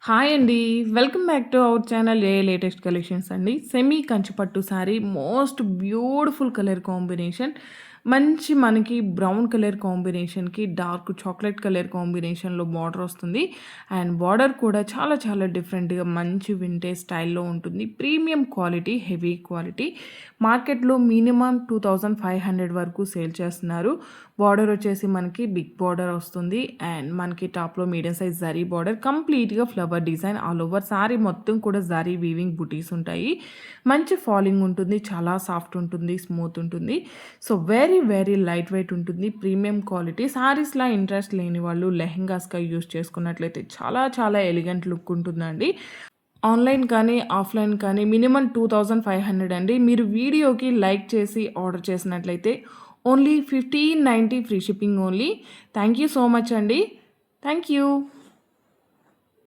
Hi అండి. Welcome back to our channel latest collections అండి. Semi Kanchi పట్టు saree most beautiful colour combination. మంచి మనకి బ్రౌన్ కలర్ కాంబినేషన్‌కి డార్క్ చాక్లెట్ కలర్ కాంబినేషన్‌లో బార్డర్ వస్తుంది. అండ్ బార్డర్ కూడా చాలా చాలా డిఫరెంట్‌గా మంచి వింటేజ్ స్టైల్‌లో ఉంటుంది. Premium quality, heavy quality. మార్కెట్‌లో మినిమమ్ 2500 వరకు సేల్ చేస్తున్నారు. బార్డర్ వచ్చేసి మనకి బిగ్ బార్డర్ వస్తుంది. అండ్ మనకి టాప్‌లో మీడియం సైజ్ జరీ బార్డర్ కంప్లీట్‌గా flower design all over sorry మొత్తం కూడా జరీ వీవింగ్ బుటీస్ ఉంటాయి. మంచి ఫాలింగ్ ఉంటుంది. చాలా సాఫ్ట్ ఉంటుంది. స్మూత్ ఉంటుంది. So, very very light weight ఉంటుంది. Premium quality. సారీస్‌లా ఇంట్రెస్ట్ లేని వాళ్ళు లెహెంగాస్‌గా యూజ్ చేసుకున్నట్లయితే చాలా చాలా ఎలిగెంట్ లుక్ ఉంటుందండి. ఆన్‌లైన్ కానీ, ఆఫ్‌లైన్ కానీ మినిమమ్ 2500 అండి. మీరు వీడియోకి లైక్ చేసి ఆర్డర్ చేసినట్లయితే only 1590 free shipping only. Thank you so much అండి. Thank you.